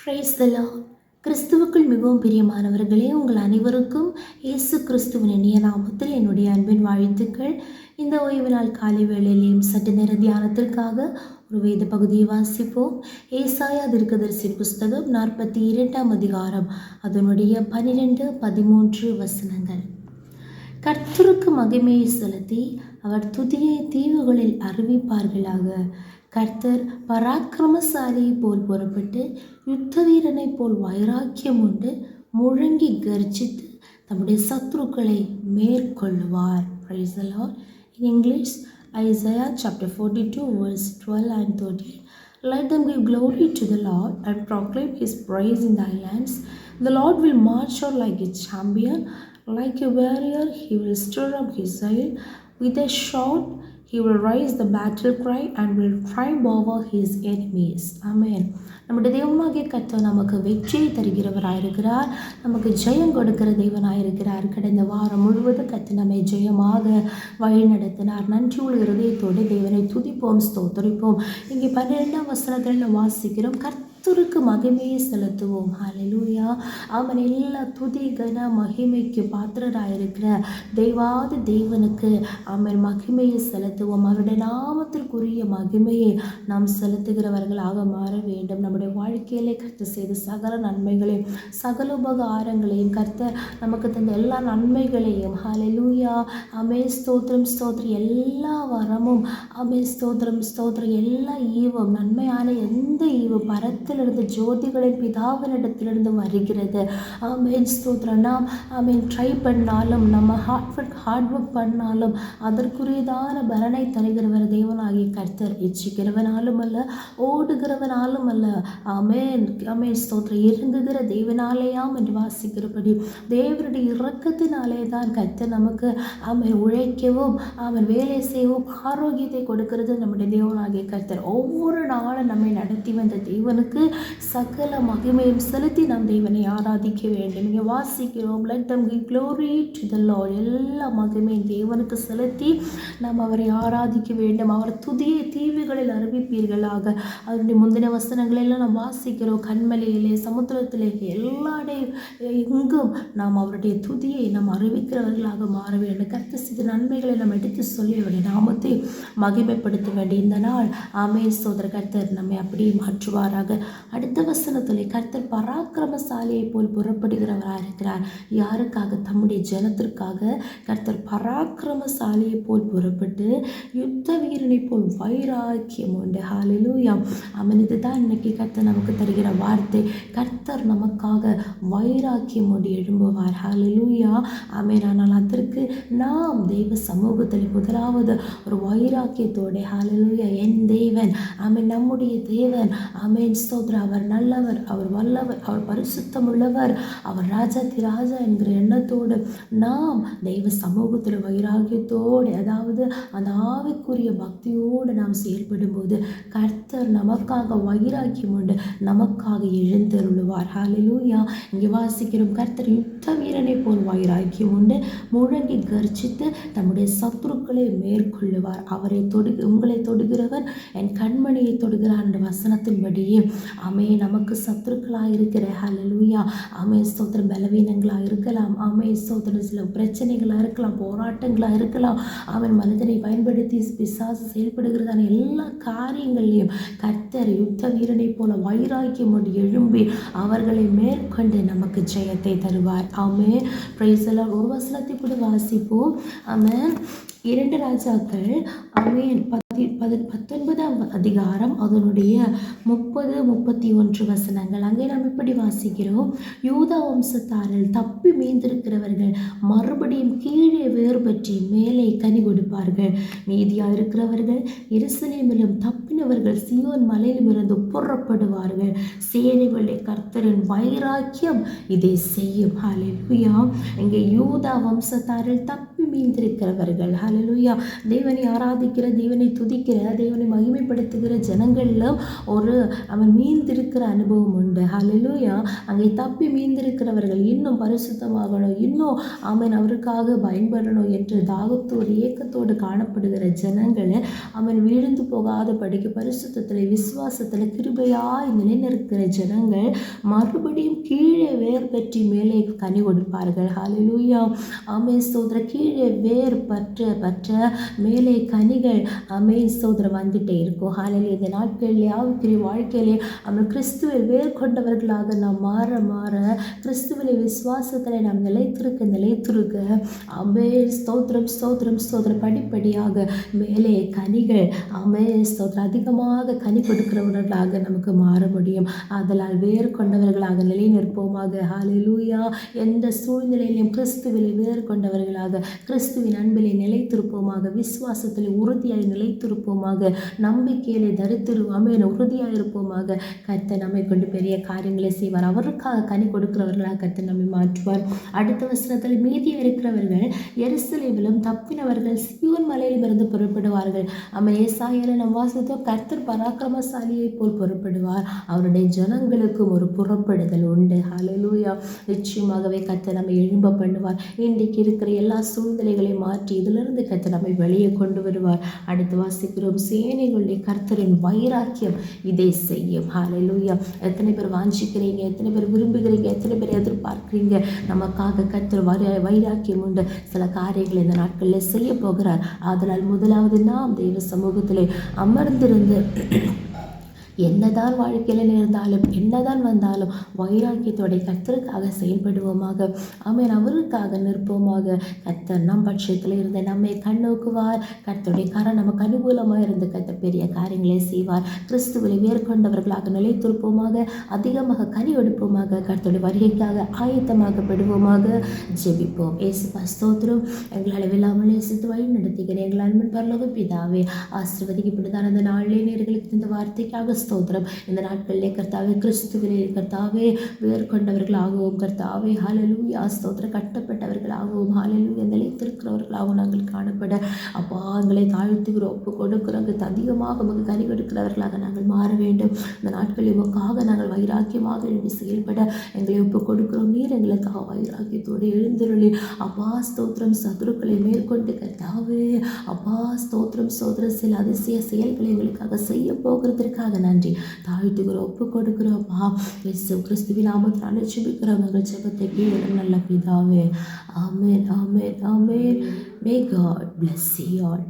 Praise the Lord. கிறிஸ்துவுக்குள் மிகவும் பிரியமானவர்களே, உங்கள் அனைவருக்கும் இயேசு கிறிஸ்துவின் இனிய நாமத்தில் என்னுடைய அன்பின் வாழ்த்துக்கள். இந்த ஓய்வு நாள் காலை வேளையிலேயும் சற்று நேர தியானத்திற்காக ஒரு வேத பகுதியை வாசிப்போம். ஏசாயா தீர்க்கதரிசி புஸ்தகம் 42ஆம் அதிகாரம், அதனுடைய 12, 13 வசனங்கள். கர்த்தருக்கு மகிமையை செலுத்தி அவர் துதியை தீவுகளில் அறிவிப்பார்களாக. கர்த்தர் பராக்கிரமசாலியை போல் புறப்பட்டு யுத்த வீரனை போல் வைராக்கியம் உண்டு முழங்கி கர்ஜித்து தம்முடைய சத்துருக்களை மேற்கொள்ளுவார். Praise the Lord. In English, Isaiah chapter 42 verse 12 and 13. Let them give glory to the Lord and proclaim his praise in thy lands. The Lord will march out like a champion, like a warrior. He will stir up his zeal. With a shout he will raise the battle cry and will triumph over his enemies. Amen. நம்முடைய தேவனாகிய கர்த்தர் நமக்கு வெற்றியை தருகிறவராயிருக்கிறார், நமக்கு ஜெயம் கொடுக்கிற தேவனாயிருக்கிறார். கடந்த வாரம் முழுவதும் கர்த்தர் நம்மை ஜெயமாக வழி நடத்தினார். நன்றியுள்ள இருதயத்தோடு தேவனை துதிப்போம், ஸ்தோத்தரிப்போம். இங்கே 12ஆம் வசனத்தில் நாம் வாசிக்கிறோம், கர்த்தருக்கு மகிமையை செலுத்துவோம். ஹல்லேலூயா. அவன் எல்லா துதி கன மகிமைக்கு பாத்திரராயிருக்கிற தெய்வாதி தேவனுக்கு அவன் மகிமையை செலுத்துவோம். அவருடைய நாமத்திற்குரிய மகிமையை நாம் செலுத்துகிறவர்களாக மாற வேண்டும். நம்முடைய வாழ்க்கையிலே கர்த்தர் செய்த சகல நன்மைகளையும் சகல உபகாரங்களையும் கர்த்தர் நமக்கு தந்த எல்லா நன்மைகளையும் ஹல்லேலூயா ஆமே ஸ்தோத்திரம் ஸ்தோத்திரம், எல்லா வரமும் ஆமே ஸ்தோத்திரம் ஸ்தோத்திரம், எல்லா ஈவும் நன்மையான எந்த ஈவும் பரத்திலிருந்து ஜோதிகளின் பிதாவினிடத்திலிருந்து வருகிறது. ஆமேன் ஸ்தோத்திரம். நாம் ஆமேன் ட்ரை பண்ணாலும் நம்ம ஹார்ட் ஒர்க் பண்ணாலும் அதற்குரியதான பலனை தருகிறவர் தேவனாகிய கர்த்தர். இச்சிக்கிறவனாலும் அல்ல, ஓடுகிறவனாலும் அல்ல, ஆமேன் ஆமேன் ஸ்தோத்திரம், இறங்குகிற தேவனாலேயாம் என்று வாசிக்கிறபடி தேவனுடைய இரக்கத்தினாலே தான் கர்த்தர் நமக்கு ஆமேன் உழைக்கவும் ஆமேன் வேலை செய்யவும் ஆரோக்கியத்தை கொடுக்கிறது நம்முடைய தேவனாகிய கர்த்தர். ஒவ்வொரு நாளும் நம்மை நடத்தி வந்த தேவனுக்கு சகல மகிமையும் செலுத்தி நாம் தேவனை ஆராதிக்க வேண்டும். இங்கே வாசிக்கிறோம், let them give glory to the Lord. எல்லா மகிமையும் தேவனுக்கு செலுத்தி நாம் அவரை ஆராதிக்க வேண்டும். அவர் துதியை தீவுகளில் அறிவிப்பீர்களாக. அவருடைய முந்தின வசனங்களெல்லாம் நாம் வாசிக்கிறோம், கண்மலையிலே சமுத்திரத்திலே எல்லாடைய எங்கும் நாம் அவருடைய துதியை நாம் அறிவிக்கிறவர்களாக மாற வேண்டும். கர்த்தர் செய்த நன்மைகளை நாம் எடுத்து சொல்லி அவருடைய நாமத்தை மகிமைப்படுத்த வேண்டிய இந்த நாள் ஆமென் ஸ்தோத்திர கர்த்தர் நம்மை அப்படியே மாற்றுவாராக. அடுத்த வசனத்திலே கர்த்தர் பராக்கிரமசாலியை போல் புறப்படுகிறவராக இருக்கிறார். யாருக்காக? தம்முடைய ஜனத்திற்காக. கர்த்தர் பராக்கிரமசாலியை போல் புறப்பட்டு யுத்த வீரனை போல் வைராக்கியம் உண்டு. ஹல்லேலூயா. ஆமென். இதுதான் இன்னைக்கு கர்த்தர் நமக்கு தருகிற வார்த்தை. கர்த்தர் நமக்காக வைராக்கியம் உண்டு எழும்புவார். ஹல்லேலூயா. ஆமென். ஆனால் அதற்கு நாம் தெய்வ சமூகத்தில் முதலாவது ஒரு வைராக்கியத்தோடு ஹல்லேலூயா, என் தேவன் ஆமென், நம்முடைய தேவன் ஆமென் ஸ்தோத்திரம், அவர் நல்லவர், அவர் வல்லவர், அவர் பரிசுத்தம் உள்ளவர், அவர் ராஜாதி ராஜா என்கிற எண்ணத்தோடு நாம் தெய்வ சமூகத்தில் வைராக்கியத்தோடு, அதாவது அந்த ஆவிக்குரிய பக்தியோடு நாம் செயல்படும் போது கர்த்தர் நமக்காக வைராக்கியம் உண்டு நமக்காக எழுந்தருளுவார். ஹல்லேலூயா. இங்கே வாசிக்கிறோம், கர்த்தர் யுத்த வீரனை போல் வைராக்கியம் உண்டு முழங்கி கர்ஜித்து தம்முடைய சத்துருக்களை மேற்கொள்ளுவார். அவரை உங்களை தொடுகிறவர் என் கண்மணியை தொடுகிறார் என்ற வசனத்தின்படியே ஆமே நமக்கு சத்துருக்களாக இருக்கிற ஹல்லேலூயா ஆமே ஸ்தோத்திரம், பலவீனங்களாக இருக்கலாம், ஆமே ஸ்தோத்திரம், சில பிரச்சனைகளாக இருக்கலாம், போராட்டங்களாக இருக்கலாம், அவன் மனிதனை பயன்படுத்தி பிசாசு செயல்படுகிறதான எல்லா காரியங்களையும் கர்த்தர் யுத்த வீரனை போல வைராக்கியம் கொண்டு எழும்பி அவர்களை மேற்கொண்டு நமக்கு ஜெயத்தை தருவார். ஆமே பிரைஸ் தி லார்ட். ஒரு வசனத்தை கூட வாசிப்போம். ஆமென். 2 ராஜாக்கள் ஆமென் 19ஆம் அதிகாரம் அதனுடைய 30, 31 வசனங்கள். அங்கே நாம் இப்படி வாசிக்கிறோம், யூதா வம்சத்தாரில் தப்பி மீந்திருக்கிறவர்கள் மறுபடியும் கீழே வேறுபற்றி மேலே கனி கொடுப்பார்கள். மீதியாக இருக்கிறவர்கள் எருசலேமிலும் தப்பினவர்கள் சீயோன் மலையிலும் இருந்து புறப்படுவார்கள். சேனைகளுடைய கர்த்தரின் வைராக்கியம் இதை செய்யும். ஹல்லேலூயா. இங்கே யூதா வம்சத்தாரில் தப்பி மீந்திருக்கிறவர்கள். ஹல்லேலூயா. தேவனை ஆராதிக்கிற, தேவனை துதிக்கிற, தேவனை மகிமைப்படுத்துகிற ஜனங்களிலும் ஒரு அவன் மீந்திருக்கிற அனுபவம் உண்டு. ஹல்லேலூயா. அங்கே தப்பி மீந்திருக்கிறவர்கள் இன்னும் பரிசுத்தமாகணும், இன்னும் அவன் அவருக்காக பயன்படணும் என்று தாகத்தோடு ஏக்கத்தோடு காணப்படுகிற ஜனங்கள் அவன் விழுந்து போகாத படிக்க பரிசுத்தத்தில் விசுவாசத்தில் கிருபையாய் நிலைநிற்கிற ஜனங்கள் மறுபடியும் கீழே வேர் பற்றி மேலே கனி கொடுப்பார்கள். ஹல்லேலூயா. ஆமென் ஸ்தோத்திரம். கீழே வேர் பற்ற மேலே கனிகள் ஆமென் ஸ்தோத்திரம் வந்துட்டே இருக்கும். ஹல்லேலூயா. இந்த நாட்களிலே ஆவிக்குரிய வாழ்க்கையிலே அவன் கிறிஸ்துவை வேர் கொண்டவர்களாக நாம் மாற மாற கிறிஸ்துவிலே விசுவாசத்தில் நாம் நிலைத்திருக்க ஆமென் ஸ்தோத்திரம் ஸ்தோத்திரம் ஸ்தோத்திரம் படிப்படியாக மேலே கனிகள் ஆமென் ஸ்தோத்திரம் அதிகமாக கனி கொடுக்கிறவர்களாக நமக்கு மாற முடியும். அதனால் வேர் கொண்டவர்களாக நிலை நிற்போமாக. ஹல்லேலூயா. எந்த சூழ்நிலையிலும் கிறிஸ்துவிலே வேர் கொண்டவர்களாக கிறிஸ்துவின் அன்பிலே நிலைத்திருப்போமாக, விசுவாசத்தில் உறுதியாய் நிலைத்திருப்போமாக, நம்பிக்கையிலே ஆமென் உறுதியாக இருப்போமாக. கர்த்தர் நம்மை கொண்டு பெரிய காரியங்களை செய்வார். அவருக்காக கனி கொடுக்கிறவர்களாக கர்த்தர் நம்மை மாற்றுவார். அடுத்த வசனத்தில் மீதியாக இருக்கிறவர்கள் எருசலேமிலும் தப்பினவர்கள் சீயோன் மலையிலும் இருந்து புறப்படுவார்கள். அவன் ஏசாயால நாம் வாசித்தோம், கர்த்தர் பராக்கிரமசாலியை போல் புறப்படுவார். அவருடைய ஜனங்களுக்கும் ஒரு புறப்படுதல் உண்டு. ஹல்லேலூயா. நிச்சயமாகவே கர்த்தர் நம்மை எழும்ப பண்ணுவார். இன்றைக்கு இருக்கிற எல்லா சூழ்நிலைகளையும் மாற்றி இதிலிருந்து கர்த்தர் நம்மை வெளியே கொண்டு வருவார். அடுத்து வாசிக்கிறோம், சேனைகளுடைய கர்த்தரின் வைராக்கியம் இதை செய்யும். ஹல்லேலூயா. எத்தனை பேர் வாஞ்சிக்கிறீங்க, எத்தனை பேர் விரும்புகிறீங்க, எத்தனை பேர் எதிர்பார்க்கிறீங்க? நமக்காக கர்த்தர் வைராக்கியம் உண்டு. சில காரியங்களை இந்த நாட்களில் செய்ய போகிறார். அதனால் முதலாவது நாம் தெய்வ சமூகத்திலே அமர்ந்திருந்து என்னதான் வாழ்க்கையில் நேர்ந்தாலும் என்னதான் வந்தாலும் வைராக்கியத்தோட கர்த்தருக்காக செயல்படுவோமாக. ஆமென். அவருக்காக நிற்போமாக. கர்த்தர் நம் பட்சத்தில் இருந்து நம்மை கண்ணோக்குவார். கர்த்தருடைய கரம் நமக்கு அனுகூலமாக இருந்து கர்த்தர் பெரிய காரியங்களை செய்வார். கிறிஸ்துவில் மேற்கொண்டவர்களாக நிலைத்திருப்போமாக. அதிகமாக கனி எடுப்போமாக. கர்த்தருடைய வருகைக்காக ஆயத்தமாகப்படுவோமாக. ஜெபிப்போம். இயேசுப்பா ஸ்தோத்திரம். எங்கள் அளவில்லாமல் நேசித்து வழி நடத்துகிறேன் எங்கள் அன்பின் பரலோக பிதாவே, ஆசீர்வதிக்கப்பட்டதான அந்த நாளிலே நேர்களுக்கு இந்த வார்த்தைக்காக ஸ்தோத்திரம். இந்த நாட்களிலே கர்த்தாவே கிறிஸ்துவிலே கர்த்தாவே வேர் கொண்டவர்களாகவும் கர்த்தாவே ஹல்லேலூயா ஸ்தோத்திரம் கட்டப்பட்டவர்களாகவும் ஹல்லேலூயா நிலைத்திருக்கிறவர்களாகவும் நாங்கள் காணப்பட அப்பா எங்களை தாழ்த்துகிறோம், ஒப்பு கொடுக்கிறோம். அதிகமாக உமக்கு கனி கொடுக்கிறவர்களாக நாங்கள் மாற வேண்டும். இந்த நாட்களில் உமக்காக நாங்கள் வைராக்கியமாக எழுதி செயல்பட எங்களை ஒப்பு கொடுக்கிறோம். நீர் எங்களுக்காக வைராக்கியத்தோடு எழுந்துருளி அப்பா ஸ்தோத்திரம் சத்துருக்களை மேற்கொண்டு கர்த்தாவே அப்பா ஸ்தோத்திரம் ஸ்தோத்திரம் சில அதிசய செயல்களை எங்களுக்காக செய்ய போகிறதற்காக நன்றி. தாழ்த்துகிறோம், ஒப்பு கொடுக்கிறோம்ப்பா. இயேசு கிறிஸ்துவின் நாமத்தில் ஜெபிக்கிறோம் எங்கள் ஜெபத்தை கேளும் நல்ல பிதாவே. ஆமென் ஆமென் ஆமென். May God bless you all.